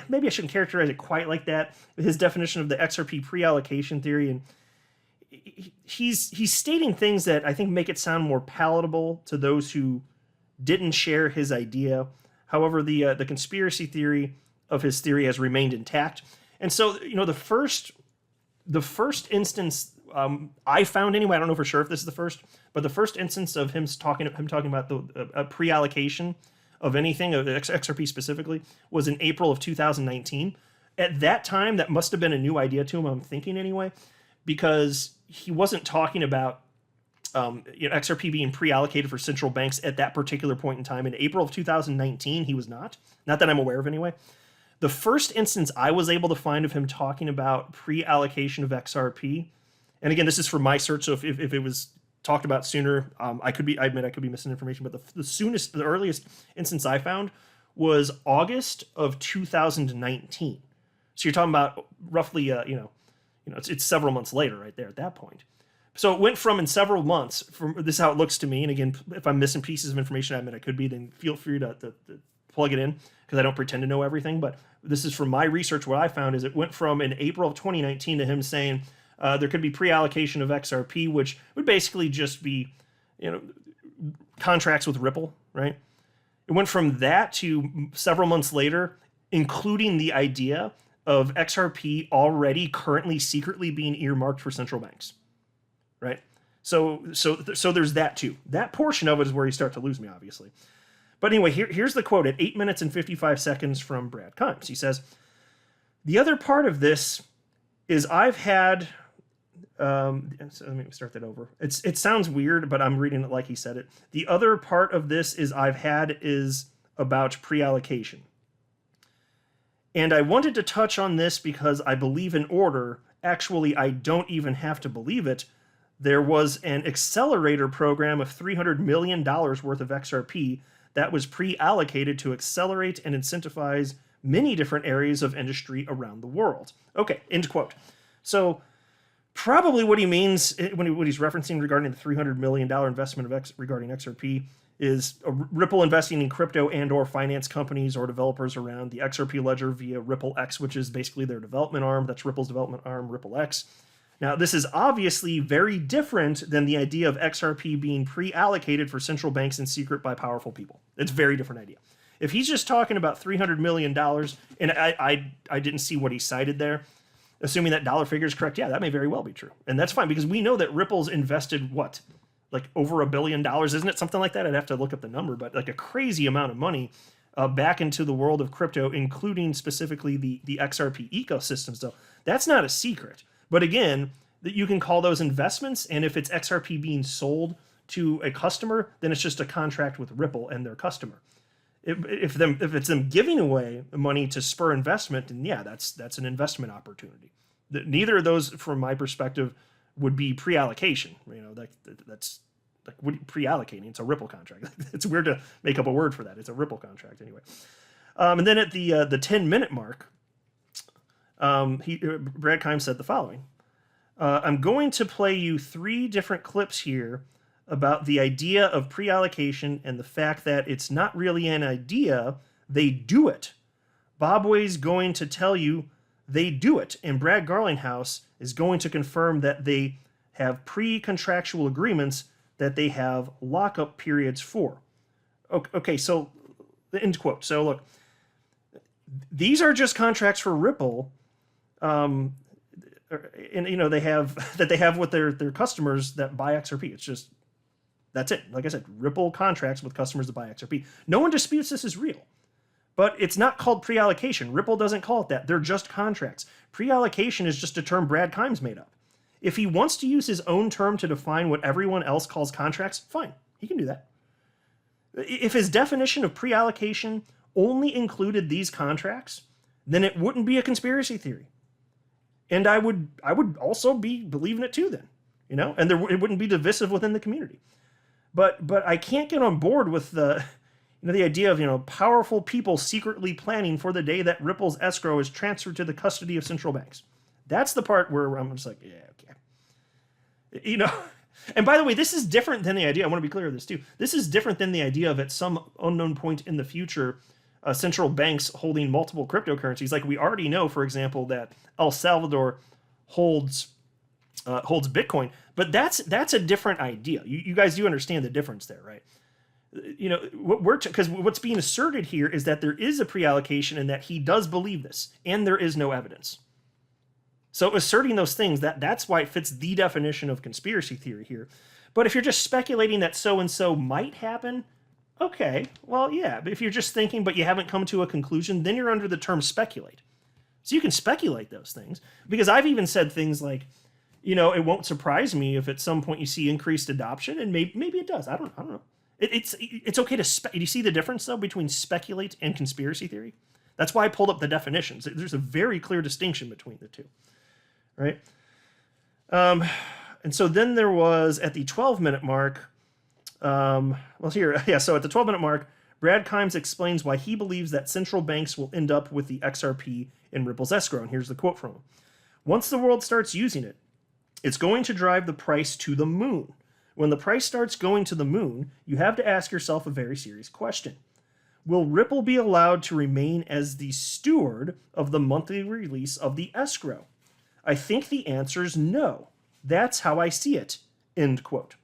maybe I shouldn't characterize it quite like that, his definition of the Xrp Pre-Allocation Theory, and he's stating things that I think make it sound more palatable to those who didn't share his idea. However, the conspiracy theory of his theory has remained intact. And so, the first instance I found anyway, I don't know for sure if this is the first, but the first instance of him talking about the pre-allocation of anything, of XRP specifically, was in April of 2019. At that time, that must have been a new idea to him, I'm thinking anyway, because he wasn't talking about XRP being pre-allocated for central banks at that particular point in time. In April of 2019, he was not that I'm aware of anyway. The first instance I was able to find of him talking about pre-allocation of XRP, and again, this is from my search, so if it was talked about sooner, I admit I could be missing information, but the earliest instance I found was August of 2019. So you're talking about roughly, it's several months later right there at that point. So it went from in several months, this is how it looks to me, and again, if I'm missing pieces of information, I admit I could be, then feel free to plug it in, because I don't pretend to know everything, but this is from my research. What I found is it went from in April of 2019 to him saying there could be pre-allocation of XRP, which would basically just be, contracts with Ripple, right? It went from that to several months later, including the idea of XRP already currently secretly being earmarked for central banks, right? So there's that too. That portion of it is where you start to lose me, obviously. But anyway, here's the quote at 8 minutes and 55 seconds from Brad Kimes. He says, "The other part of this is I've had..." So let me start that over. It sounds weird, but I'm reading it like he said it. "The other part of this is about pre-allocation. And I wanted to touch on this because I believe in order. Actually, I don't even have to believe it. There was an accelerator program of $300 million worth of XRP that was pre-allocated to accelerate and incentivize many different areas of industry around the world." Okay, end quote. So probably what he means, what he's referencing regarding the $300 million investment regarding XRP, is Ripple investing in crypto and or finance companies or developers around the XRP ledger via Ripple X, which is basically their development arm. That's Ripple's development arm, Ripple X. Now, this is obviously very different than the idea of XRP being pre-allocated for central banks in secret by powerful people. It's a very different idea. If he's just talking about $300 million, and I didn't see what he cited there, assuming that dollar figure is correct, yeah, that may very well be true. And that's fine, because we know that Ripple's invested, what, like over $1 billion, isn't it? Something like that. I'd have to look up the number, but like a crazy amount of money back into the world of crypto, including specifically the XRP ecosystem. So that's not a secret. But again, you can call those investments, and if it's XRP being sold to a customer, then it's just a contract with Ripple and their customer. If it's them giving away money to spur investment, then yeah, that's an investment opportunity. Neither of those, from my perspective, would be pre-allocation. That's like pre-allocating. It's a Ripple contract. It's weird to make up a word for that. It's a Ripple contract anyway. And then at the 10-minute mark, Brad Kimes said the following: "I'm going to play you 3 different clips here about the idea of pre-allocation and the fact that it's not really an idea, they do it. Bobway's going to tell you they do it, and Brad Garlinghouse is going to confirm that they have pre-contractual agreements that they have lockup periods for." Okay, so end quote. So look, these are just contracts for Ripple, and they have with their customers that buy XRP. It's just, that's it. Like I said, Ripple contracts with customers that buy XRP. No one disputes this is real. But it's not called pre-allocation. Ripple doesn't call it that. They're just contracts. Pre-allocation is just a term Brad Kimes made up. If he wants to use his own term to define what everyone else calls contracts, fine. He can do that. If his definition of pre-allocation only included these contracts, then it wouldn't be a conspiracy theory. And I would also be believing it too then, and it wouldn't be divisive within the community. But I can't get on board with the idea of, powerful people secretly planning for the day that Ripple's escrow is transferred to the custody of central banks. That's the part where I'm just like, yeah, okay. And by the way, this is different than the idea. I want to be clear of this too. This is different than the idea of at some unknown point in the future, central banks holding multiple cryptocurrencies. Like we already know, for example, that El Salvador holds Bitcoin, but that's a different idea. You guys do understand the difference there, right? You know, because what's being asserted here is that there is a pre-allocation and that he does believe this, and there is no evidence. So asserting those things, that's why it fits the definition of conspiracy theory here. But if you're just speculating that so-and-so might happen, okay, well, yeah. But if you're just thinking but you haven't come to a conclusion, then you're under the term speculate. So you can speculate those things. Because I've even said things like, you know, it won't surprise me if at some point you see increased adoption, and maybe it does. I don't know. It's okay to do you see the difference, though, between speculate and conspiracy theory? That's why I pulled up the definitions. There's a very clear distinction between the two. Right? And so then there was, at the 12-minute mark, so at the 12-minute mark, Brad Kimes explains why he believes that central banks will end up with the XRP in Ripple's escrow. And here's the quote from him. Once the world starts using it, it's going to drive the price to the moon. When the price starts going to the moon, you have to ask yourself a very serious question. Will Ripple be allowed to remain as the steward of the monthly release of the escrow? I think the answer is no. That's how I see it. End quote.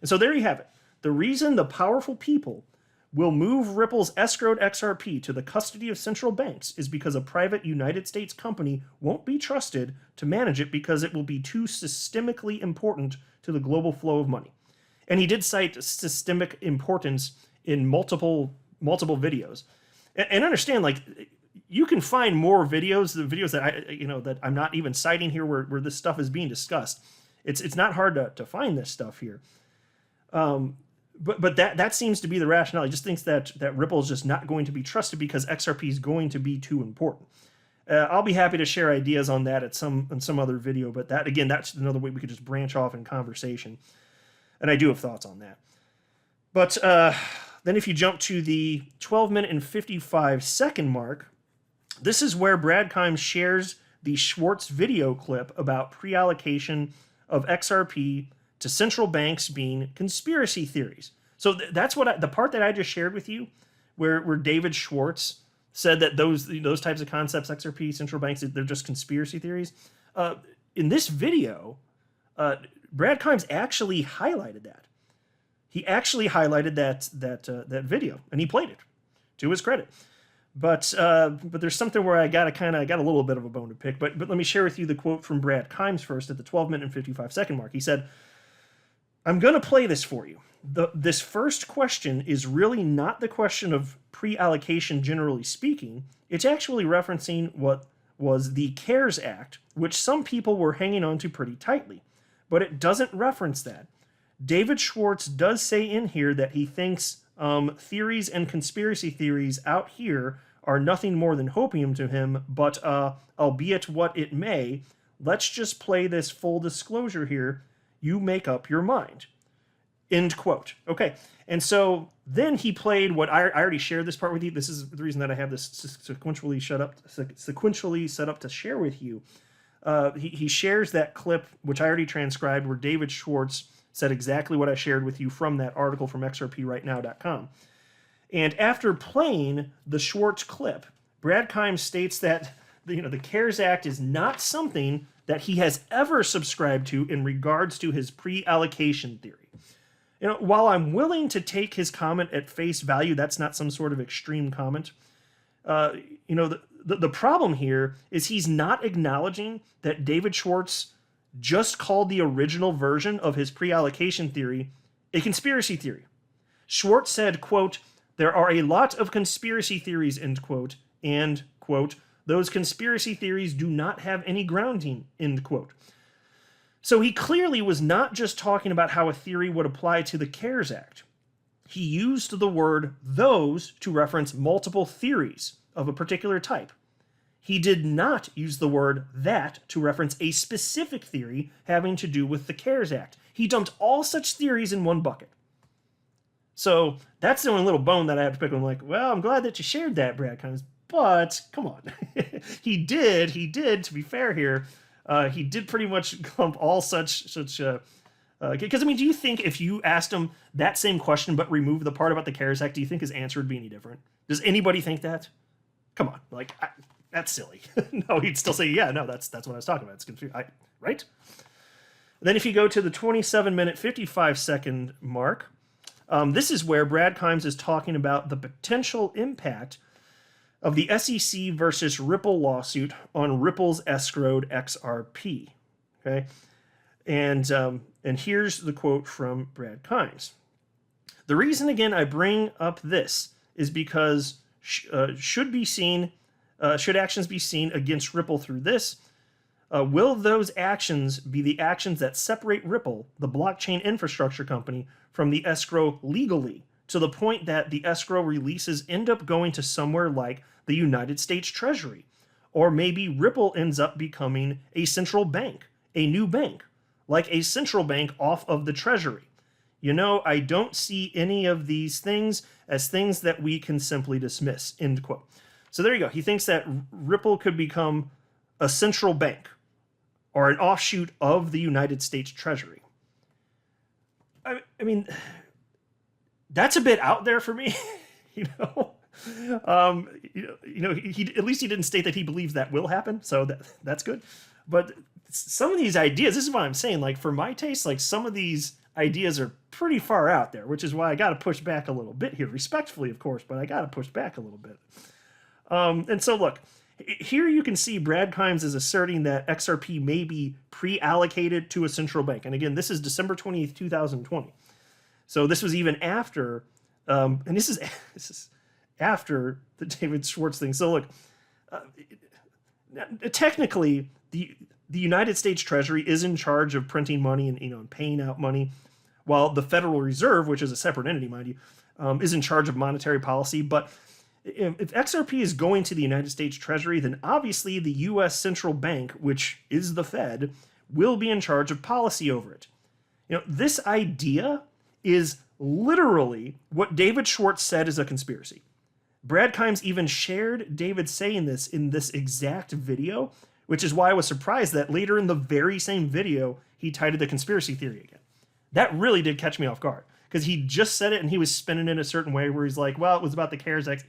And so there you have it. The reason the powerful people will move Ripple's escrowed XRP to the custody of central banks is because a private United States company won't be trusted to manage it because it will be too systemically important to the global flow of money. And he did cite systemic importance in multiple videos. And understand, like, you can find more videos, the videos that I'm not even citing here where this stuff is being discussed. It's not hard to find this stuff here. But that seems to be the rationale. He just thinks that Ripple is just not going to be trusted because XRP is going to be too important. I'll be happy to share ideas on that in some other video, but that's another way we could just branch off in conversation. And I do have thoughts on that. But then if you jump to the 12-minute and 55-second mark, this is where Brad Kimes shares the Schwartz video clip about pre-allocation of XRP to central banks being conspiracy theories. So that's what the part that I just shared with you, where David Schwartz said that those types of concepts, XRP, central banks, they're just conspiracy theories. In this video, Brad Kimes actually highlighted that. He actually highlighted that video, and he played it, to his credit. But there's something where I got a little bit of a bone to pick. But let me share with you the quote from Brad Kimes first at the 12-minute and 55-second mark. He said, I'm going to play this for you. This first question is really not the question of pre-allocation generally speaking. It's actually referencing what was the CARES Act, which some people were hanging on to pretty tightly. But it doesn't reference that. David Schwartz does say in here that he thinks theories and conspiracy theories out here are nothing more than hopium to him, but albeit what it may, let's just play this full disclosure here. You make up your mind. End quote. Okay, and so then he played what I already shared this part with you. This is the reason that I have this sequentially set up to share with you. He shares that clip, which I already transcribed, where David Schwartz said exactly what I shared with you from that article from xrprightnow.com. And after playing the Schwartz clip, Brad Kimes states that the CARES Act is not something that he has ever subscribed to in regards to his pre-allocation theory. While I'm willing to take his comment at face value, that's not some sort of extreme comment. The problem here is he's not acknowledging that David Schwartz just called the original version of his pre-allocation theory a conspiracy theory. Schwartz said, quote, there are a lot of conspiracy theories, end quote, and, quote, those conspiracy theories do not have any grounding, end quote. So he clearly was not just talking about how a theory would apply to the CARES Act. He used the word those to reference multiple theories of a particular type. He did not use the word that to reference a specific theory having to do with the CARES Act. He dumped all such theories in one bucket. So that's the only little bone that I have to pick. I'm like, well, I'm glad that you shared that, Brad Kimes, but come on. He did, to be fair here, he did pretty much clump all such because, do you think if you asked him that same question but removed the part about the CARES Act, do you think his answer would be any different? Does anybody think that? Come on, that's silly. No, he'd still say, yeah, no, that's what I was talking about. It's confusing, right? Then if you go to the 27-minute, 55-second mark, This is where Brad Kimes is talking about the potential impact of the SEC versus Ripple lawsuit on Ripple's escrowed XRP. Okay, and here's the quote from Brad Kimes. The reason, again, I bring up this is because should actions be seen against Ripple through this? Will those actions be the actions that separate Ripple, the blockchain infrastructure company, from the escrow legally, to the point that the escrow releases end up going to somewhere like the United States Treasury? Or maybe Ripple ends up becoming a central bank, a new bank, like a central bank off of the Treasury. You know, I don't see any of these things as things that we can simply dismiss, end quote. So there you go. He thinks that Ripple could become a central bank or an offshoot of the United States Treasury. I mean, that's a bit out there for me, you know. He at least he didn't state that he believes that will happen, so that's good. But some of these ideas, this is what I'm saying, like for my taste, like some of these ideas are pretty far out there, which is why I got to push back a little bit here, respectfully, of course, but I got to push back a little bit. And so look, here you can see Brad Kimes is asserting that XRP may be pre-allocated to a central bank. And again, this is December 20th, 2020. So this was even after, and this is after the David Schwartz thing. So look, technically, the United States Treasury is in charge of printing money and paying out money, while the Federal Reserve, which is a separate entity, mind you, is in charge of monetary policy. But if XRP is going to the United States Treasury, then obviously the U.S. Central Bank, which is the Fed, will be in charge of policy over it. This idea is literally what David Schwartz said is a conspiracy. Brad Kimes even shared David saying this in this exact video, which is why I was surprised that later in the very same video, he titled the conspiracy theory again. That really did catch me off guard, because he just said it and he was spinning it a certain way where he's like, well, it was about the CARES Act.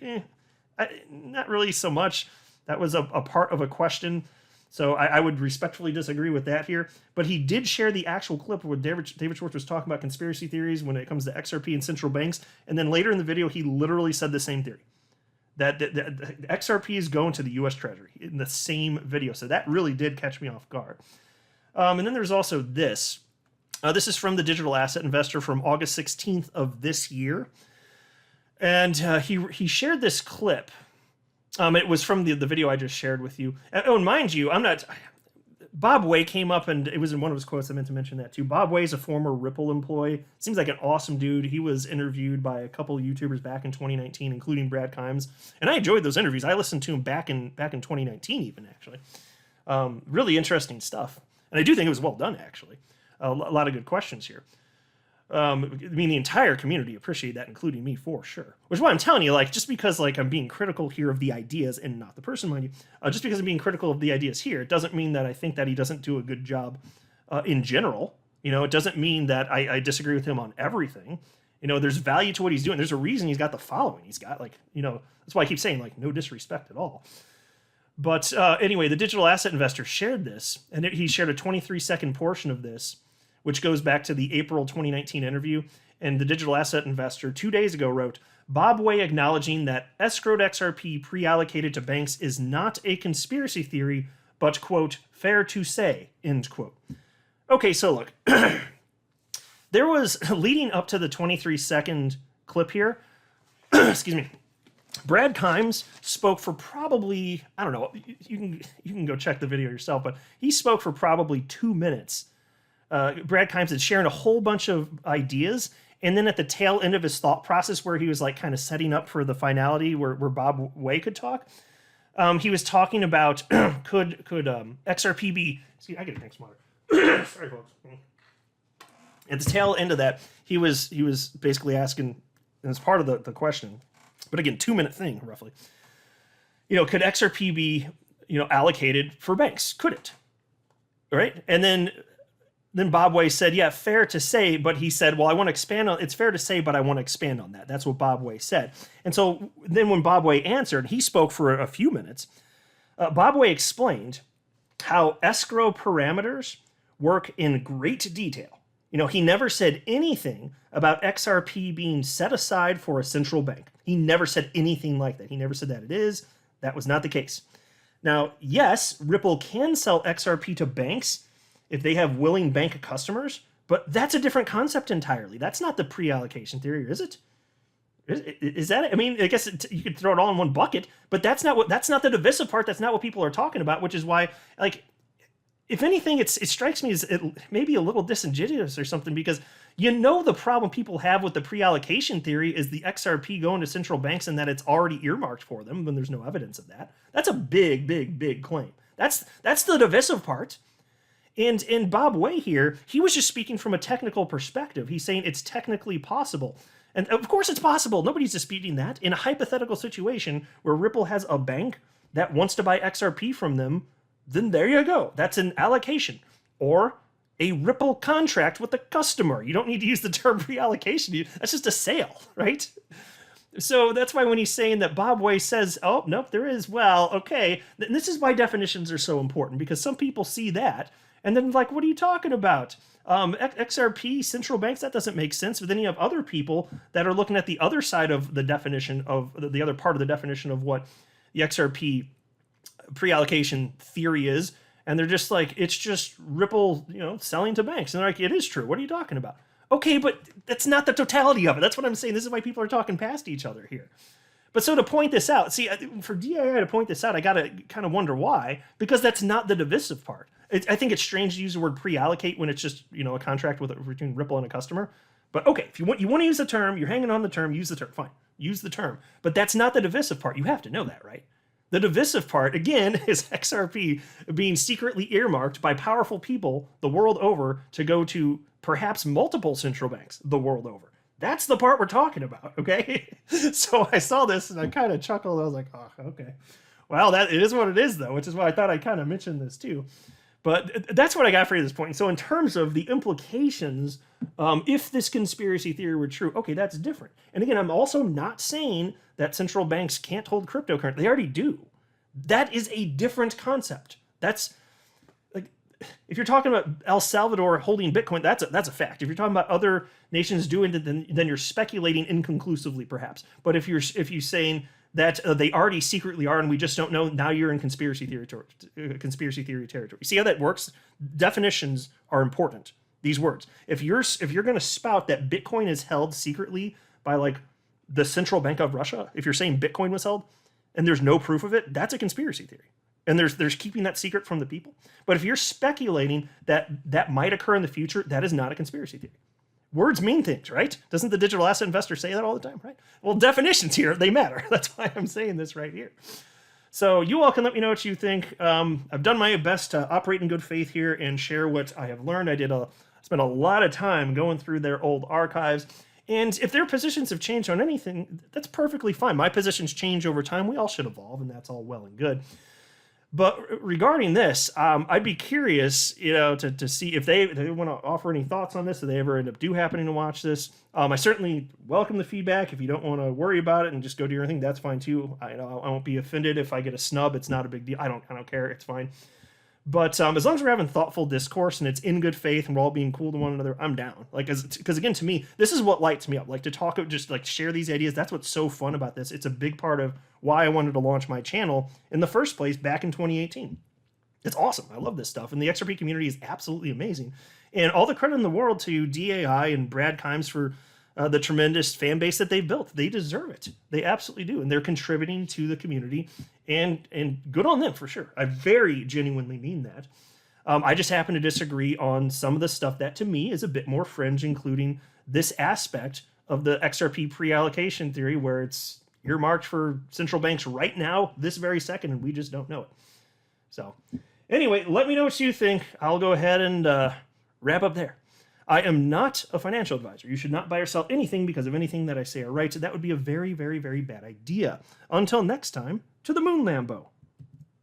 Not really so much. That was a part of a question. So I would respectfully disagree with that here. But he did share the actual clip where David Schwartz was talking about conspiracy theories when it comes to XRP and central banks. And then later in the video, he literally said the same theory. That the XRP is going to the U.S. Treasury in the same video. So that really did catch me off guard. And then there's also this. This is from the Digital Asset Investor from August 16th of this year. And he shared this clip. It was from the video I just shared with you. Oh, and mind you, Bob Way came up, and it was in one of his quotes. I meant to mention that too. Bob Way is a former Ripple employee. Seems like an awesome dude. He was interviewed by a couple of YouTubers back in 2019, including Brad Kimes. And I enjoyed those interviews. I listened to him back in 2019 even, actually. Really interesting stuff. And I do think it was well done, actually. A lot of good questions here. I mean, the entire community appreciated that, including me, for sure. Which is why I'm telling you, just because I'm being critical here of the ideas and not the person, mind you, just because I'm being critical of the ideas here, it doesn't mean that I think that he doesn't do a good job in general. It doesn't mean that I disagree with him on everything. There's value to what he's doing. There's a reason he's got the following he's got. That's why I keep saying, no disrespect at all. But anyway, the Digital Asset Investor shared this, and he shared a 23-second portion of this, which goes back to the April 2019 interview. And the Digital Asset Investor 2 days ago wrote, Bob Way acknowledging that escrowed XRP pre-allocated to banks is not a conspiracy theory, but, quote, fair to say, end quote. Okay, so look, there was, leading up to the 23-second clip here, excuse me, Brad Kimes spoke for probably, I don't know, you can go check the video yourself, but he spoke for probably 2 minutes. Brad Kimes is sharing a whole bunch of ideas, and then at the tail end of his thought process, where he was kind of setting up for the finality where Bob Way could talk, he was talking about could XRP be? See, I get a drink some water. Sorry, folks. At the tail end of that, he was basically asking, and it's part of the question, but again, 2 minute thing roughly. Could XRP be allocated for banks? Could it? Right, and then Bob Way said, yeah, fair to say, but he said, well, I want to expand on, it's fair to say, but I want to expand on that. That's what Bob Way said. And so then when Bob Way answered, he spoke for a few minutes. Bob Way explained how escrow parameters work in great detail. You know, he never said anything about XRP being set aside for a central bank. He never said anything like that. He never said that it is. That was not the case. Now, yes, Ripple can sell XRP to banks if they have willing bank customers, but that's a different concept entirely. That's not the pre-allocation theory, is it? Is that it? I mean, I guess you could throw it all in one bucket, but that's not the divisive part. That's not what people are talking about, which is why, like, if anything, it strikes me as it maybe a little disingenuous or something, because you know the problem people have with the pre-allocation theory is the XRP going to central banks and that it's already earmarked for them when there's no evidence of that. That's a big, big, big claim. That's the divisive part. And Bob Way here, he was just speaking from a technical perspective. He's saying it's technically possible. And of course it's possible. Nobody's disputing that. In a hypothetical situation where Ripple has a bank that wants to buy XRP from them, then there you go. That's an allocation. Or a Ripple contract with the customer. You don't need to use the term pre-allocation. That's just a sale, right? So that's why when he's saying that Bob Way says, oh, nope, there is, well, okay. And this is why definitions are so important, because some people see that and then like, what are you talking about? XRP, central banks, that doesn't make sense. But then you have other people that are looking at the other side of the definition of the other part of the definition of what the XRP pre-allocation theory is. And they're just like, it's just Ripple, selling to banks. And they're like, it is true. What are you talking about? Okay, but that's not the totality of it. That's what I'm saying. This is why people are talking past each other here. But so to point this out, see, for DII to point this out, I got to kind of wonder why, because that's not the divisive part. I think it's strange to use the word pre-allocate when it's just, a contract between Ripple and a customer. But okay, if you want to use the term, you're hanging on the term, use the term, fine, use the term. But that's not the divisive part. You have to know that, right? The divisive part, again, is XRP being secretly earmarked by powerful people the world over to go to perhaps multiple central banks the world over. That's the part we're talking about, okay? So I saw this and I kind of chuckled. I was like, oh, okay. Well, it is what it is, though, which is why I thought I'd kind of mention this, too. But that's what I got for you at this point. So in terms of the implications, if this conspiracy theory were true, okay, that's different. And again, I'm also not saying that central banks can't hold cryptocurrency. They already do. That is a different concept. That's like, if you're talking about El Salvador holding Bitcoin, that's a fact. If you're talking about other nations doing it, then you're speculating inconclusively, perhaps. But if you're saying that they already secretly are and we just don't know, now you're in conspiracy theory territory. See how that works? Definitions are important. These words. If you're going to spout that Bitcoin is held secretly by like the central bank of Russia, if you're saying Bitcoin was held and there's no proof of it, that's a conspiracy theory. And there's keeping that secret from the people. But if you're speculating that might occur in the future, that is not a conspiracy theory. Words mean things, right? Doesn't the digital asset investor say that all the time, right? Well, definitions here, they matter. That's why I'm saying this right here. So you all can let me know what you think. I've done my best to operate in good faith here and share what I have learned. I spent a lot of time going through their old archives. And if their positions have changed on anything, that's perfectly fine. My positions change over time. We all should evolve, and that's all well and good. But regarding this, I'd be curious, to see if they want to offer any thoughts on this, if they ever end up happening to watch this. I certainly welcome the feedback. If you don't want to worry about it and just go do your thing, that's fine too. I won't be offended if I get a snub. It's not a big deal. I don't care. It's fine. But as long as we're having thoughtful discourse and it's in good faith and we're all being cool to one another, I'm down. Like, because again, to me, this is what lights me up. Like, to talk, just like share these ideas. That's what's so fun about this. It's a big part of why I wanted to launch my channel in the first place back in 2018. It's awesome. I love this stuff. And the Xrp community is absolutely amazing. And all the credit in the world to DAI and Brad Kimes for the tremendous fan base that they've built. They deserve it. They absolutely do. And they're contributing to the community. And good on them for sure. I very genuinely mean that. I just happen to disagree on some of the stuff that to me is a bit more fringe, including this aspect of the XRP pre-allocation theory where it's earmarked for central banks right now, this very second, and we just don't know it. So anyway, let me know what you think. I'll go ahead and wrap up there. I am not a financial advisor. You should not buy or sell anything because of anything that I say or write. So that would be a very, very, very bad idea. Until next time, to the moon, Lambo.